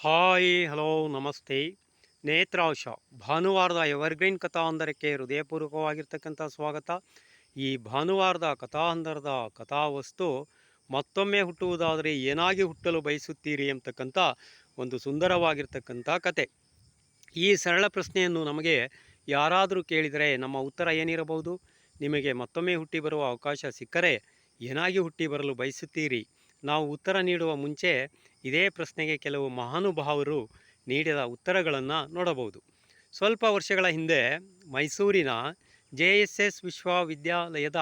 Hi hello ನಮಸ್ತೆ. ನೇತ್ರಾಂಶ ಭಾನುವಾರದ evergreen ಕಥಾಹಂದರಕ್ಕೆ ಹೃದಯಪೂರ್ವಕವಾಗಿರ್ತಕ್ಕಂಥ ಸ್ವಾಗತ. ಈ ಭಾನುವಾರದ ಕಥಾಹಂದರದ ಕಥಾವಸ್ತು ಮತ್ತೊಮ್ಮೆ ಹುಟ್ಟುವುದಾದರೆ ಏನಾಗಿ ಹುಟ್ಟಲು ಬಯಸುತ್ತೀರಿ ಎಂಬತಕ್ಕಂಥ ಒಂದು ಸುಂದರವಾಗಿರ್ತಕ್ಕಂಥ ಕತೆ. ಈ ಸರಳ ಪ್ರಶ್ನೆಯನ್ನು ನಮಗೆ ಯಾರಾದರೂ ಕೇಳಿದರೆ ನಮ್ಮ ಉತ್ತರ ಏನಿರಬಹುದು? ನಿಮಗೆ ಮತ್ತೊಮ್ಮೆ ಹುಟ್ಟಿ ಬರುವ ಅವಕಾಶ ಸಿಕ್ಕರೆ ಏನಾಗಿ ಹುಟ್ಟಿ ಬರಲು ಬಯಸುತ್ತೀರಿ? ನಾವು ಉತ್ತರ ನೀಡುವ ಮುಂಚೆ ಇದೇ ಪ್ರಶ್ನೆಗೆ ಕೆಲವು ಮಹಾನುಭಾವರು ನೀಡಿದ ಉತ್ತರಗಳನ್ನು ನೋಡಬಹುದು. ಸ್ವಲ್ಪ ವರ್ಷಗಳ ಹಿಂದೆ ಮೈಸೂರಿನ JSS ವಿಶ್ವವಿದ್ಯಾಲಯದ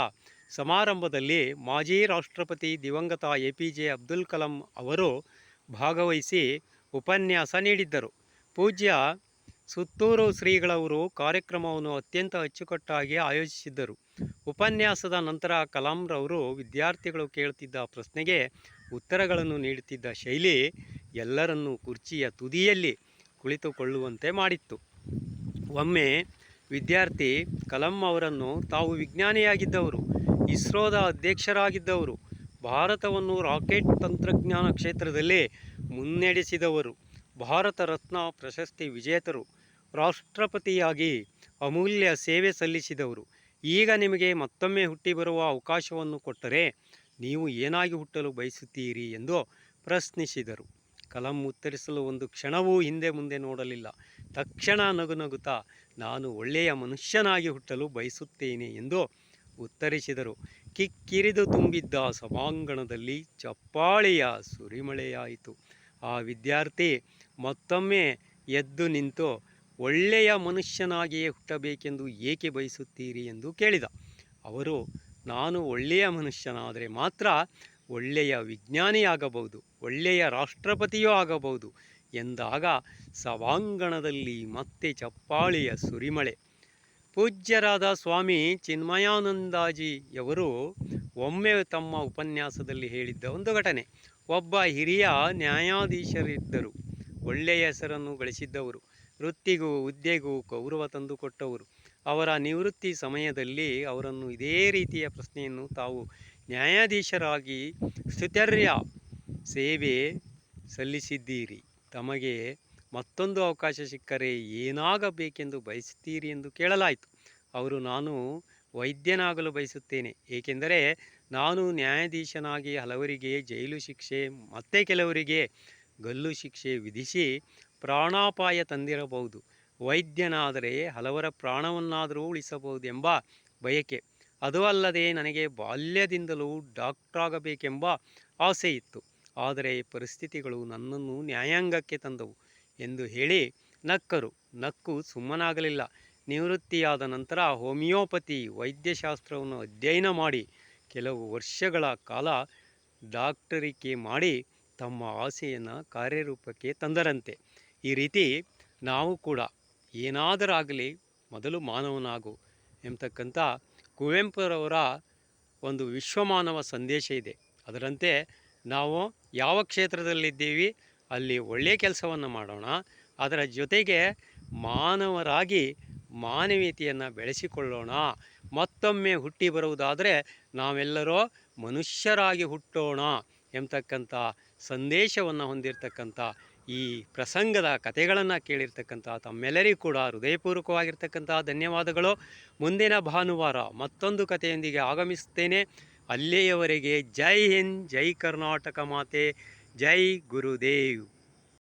ಸಮಾರಂಭದಲ್ಲಿ ಮಾಜಿ ರಾಷ್ಟ್ರಪತಿ ದಿವಂಗತ APJ ಅಬ್ದುಲ್ ಕಲಾಂ ಅವರು ಭಾಗವಹಿಸಿ ಉಪನ್ಯಾಸ ನೀಡಿದ್ದರು. ಪೂಜ್ಯ ಸುತ್ತೂರು ಶ್ರೀಗಳವರು ಕಾರ್ಯಕ್ರಮವನ್ನು ಅತ್ಯಂತ ಅಚ್ಚುಕಟ್ಟಾಗಿ ಆಯೋಜಿಸಿದ್ದರು. ಉಪನ್ಯಾಸದ ನಂತರ ಕಲಾಂರವರು ವಿದ್ಯಾರ್ಥಿಗಳು ಕೇಳುತ್ತಿದ್ದ ಪ್ರಶ್ನೆಗೆ ಉತ್ತರಗಳನ್ನು ನೀಡುತ್ತಿದ್ದ ಶೈಲಿ ಎಲ್ಲರನ್ನೂ ಕುರ್ಚಿಯ ತುದಿಯಲ್ಲಿ ಕುಳಿತುಕೊಳ್ಳುವಂತೆ ಮಾಡಿತ್ತು. ಒಮ್ಮೆ ವಿದ್ಯಾರ್ಥಿ ಕಲಾಂ ಅವರನ್ನು ತಾವು ವಿಜ್ಞಾನಿಯಾಗಿದ್ದವರು, ಇಸ್ರೋದ ಅಧ್ಯಕ್ಷರಾಗಿದ್ದವರು, ಭಾರತವನ್ನು ರಾಕೆಟ್ ತಂತ್ರಜ್ಞಾನ ಕ್ಷೇತ್ರದಲ್ಲಿ ಮುನ್ನಡೆಸಿದವರು, ಭಾರತ ರತ್ನ ಪ್ರಶಸ್ತಿ ವಿಜೇತರು, ರಾಷ್ಟ್ರಪತಿಯಾಗಿ ಅಮೂಲ್ಯ ಸೇವೆ ಸಲ್ಲಿಸಿದವರು, ಈಗ ನಿಮಗೆ ಮತ್ತೊಮ್ಮೆ ಹುಟ್ಟಿ ಬರುವ ಅವಕಾಶವನ್ನು ಕೊಟ್ಟರೆ ನೀವು ಏನಾಗಿ ಹುಟ್ಟಲು ಬಯಸುತ್ತೀರಿ ಎಂದು ಪ್ರಶ್ನಿಸಿದರು. ಕಲಾಂ ಉತ್ತರಿಸಲು ಒಂದು ಕ್ಷಣವೂ ಹಿಂದೆ ಮುಂದೆ ನೋಡಲಿಲ್ಲ. ತಕ್ಷಣ ನಗುತ್ತಾ ನಾನು ಒಳ್ಳೆಯ ಮನುಷ್ಯನಾಗಿ ಹುಟ್ಟಲು ಬಯಸುತ್ತೇನೆ ಎಂದು ಉತ್ತರಿಸಿದರು. ಕಿಕ್ಕಿರಿದು ತುಂಬಿದ್ದ ಸಭಾಂಗಣದಲ್ಲಿ ಚಪ್ಪಾಳೆಯ ಸುರಿಮಳೆಯಾಯಿತು. ಆ ವಿದ್ಯಾರ್ಥಿ ಮತ್ತೊಮ್ಮೆ ಎದ್ದು ನಿಂತು ಒಳ್ಳೆಯ ಮನುಷ್ಯನಾಗಿಯೇ ಹುಟ್ಟಬೇಕೆಂದು ಏಕೆ ಬಯಸುತ್ತೀರಿ ಎಂದು ಕೇಳಿದ. ಅವರು, ನಾನು ಒಳ್ಳೆಯ ಮನುಷ್ಯನಾದರೆ ಮಾತ್ರ ಒಳ್ಳೆಯ ವಿಜ್ಞಾನಿಯಾಗಬಹುದು, ಒಳ್ಳೆಯ ರಾಷ್ಟ್ರಪತಿಯೂ ಆಗಬಹುದು ಎಂದಾಗ ಸಭಾಂಗಣದಲ್ಲಿ ಮತ್ತೆ ಚಪ್ಪಾಳೆಯ ಸುರಿಮಳೆ. ಪೂಜ್ಯರಾದ ಸ್ವಾಮಿ ಚಿನ್ಮಯಾನಂದಜಿಯವರು ಒಮ್ಮೆ ತಮ್ಮ ಉಪನ್ಯಾಸದಲ್ಲಿ ಹೇಳಿದ್ದ ಒಂದು ಘಟನೆ. ಒಬ್ಬ ಹಿರಿಯ ನ್ಯಾಯಾಧೀಶರಿದ್ದರು. ಒಳ್ಳೆಯ ಹೆಸರನ್ನು ಗಳಿಸಿದ್ದವರು, ವೃತ್ತಿಗೂ ಹುದ್ದೆಗೂ ಗೌರವ ತಂದುಕೊಟ್ಟವರು. ಅವರ ನಿವೃತ್ತಿ ಸಮಯದಲ್ಲಿ ಅವರನ್ನು ಇದೇ ರೀತಿಯ ಪ್ರಶ್ನೆಯನ್ನು, ತಾವು ನ್ಯಾಯಾಧೀಶರಾಗಿ ಸ್ತುತ್ಯರ್ಹ ಸೇವೆ ಸಲ್ಲಿಸಿದ್ದೀರಿ, ತಮಗೆ ಮತ್ತೊಂದು ಅವಕಾಶ ಸಿಕ್ಕರೆ ಏನಾಗಬೇಕೆಂದು ಬಯಸುತ್ತೀರಿ ಎಂದು ಕೇಳಲಾಯಿತು. ಅವರು, ನಾನು ವೈದ್ಯನಾಗಲು ಬಯಸುತ್ತೇನೆ, ಏಕೆಂದರೆ ನಾನು ನ್ಯಾಯಾಧೀಶನಾಗಿ ಹಲವರಿಗೆ ಜೈಲು ಶಿಕ್ಷೆ ಮತ್ತೆ ಕೆಲವರಿಗೆ ಗಲ್ಲು ಶಿಕ್ಷೆ ವಿಧಿಸಿ ಪ್ರಾಣಾಪಾಯ ತಂದಿರಬಹುದು. ವೈದ್ಯನಾದರೆ ಹಲವರ ಪ್ರಾಣವನ್ನಾದರೂ ಉಳಿಸಬಹುದೆಂಬ ಬಯಕೆ. ಅದು ಅಲ್ಲದೆ ನನಗೆ ಬಾಲ್ಯದಿಂದಲೂ ಡಾಕ್ಟ್ರಾಗಬೇಕೆಂಬ ಆಸೆ ಇತ್ತು. ಆದರೆ ಪರಿಸ್ಥಿತಿಗಳು ನನ್ನನ್ನು ನ್ಯಾಯಾಂಗಕ್ಕೆ ತಂದವು ಎಂದು ಹೇಳಿ ನಕ್ಕರು. ನಕ್ಕು ಸುಮ್ಮನಾಗಲಿಲ್ಲ. ನಿವೃತ್ತಿಯಾದ ನಂತರ ಹೋಮಿಯೋಪತಿ ವೈದ್ಯಶಾಸ್ತ್ರವನ್ನು ಅಧ್ಯಯನ ಮಾಡಿ ಕೆಲವು ವರ್ಷಗಳ ಕಾಲ ಡಾಕ್ಟರಿಕೆ ಮಾಡಿ ತಮ್ಮ ಆಸೆಯನ್ನು ಕಾರ್ಯರೂಪಕ್ಕೆ ತಂದರಂತೆ. ಈ ರೀತಿ ನಾವು ಕೂಡ ಏನಾದರಾಗಲಿ ಮೊದಲು ಮಾನವನಾಗು ಎಂಬತಕ್ಕಂಥ ಕುವೆಂಪುರವರ ಒಂದು ವಿಶ್ವಮಾನವ ಸಂದೇಶ ಇದೆ. ಅದರಂತೆ ನಾವು ಯಾವ ಕ್ಷೇತ್ರದಲ್ಲಿದ್ದೀವಿ ಅಲ್ಲಿ ಒಳ್ಳೆಯ ಕೆಲಸವನ್ನು ಮಾಡೋಣ, ಅದರ ಜೊತೆಗೆ ಮಾನವರಾಗಿ ಮಾನವೀಯತೆಯನ್ನು ಬೆಳೆಸಿಕೊಳ್ಳೋಣ. ಮತ್ತೊಮ್ಮೆ ಹುಟ್ಟಿ ಬರುವುದಾದರೆ ನಾವೆಲ್ಲರೂ ಮನುಷ್ಯರಾಗಿ ಹುಟ್ಟೋಣ ಎಂಬತಕ್ಕಂಥ ಸಂದೇಶವನ್ನು ಹೊಂದಿರತಕ್ಕಂಥ ಈ ಪ್ರಸಂಗದ ಕಥೆಗಳನ್ನು ಕೇಳಿರ್ತಕ್ಕಂಥ ತಮ್ಮೆಲ್ಲರಿಗೂ ಕೂಡ ಹೃದಯಪೂರ್ವಕವಾಗಿರ್ತಕ್ಕಂಥ ಧನ್ಯವಾದಗಳು. ಮುಂದಿನ ಭಾನುವಾರ ಮತ್ತೊಂದು ಕಥೆಯೊಂದಿಗೆ ಆಗಮಿಸುತ್ತೇನೆ. ಅಲ್ಲಿಯವರೆಗೆ ಜೈ ಹಿಂದ್, ಜೈ ಕರ್ನಾಟಕ ಮಾತೆ, ಜೈ ಗುರುದೇವ್.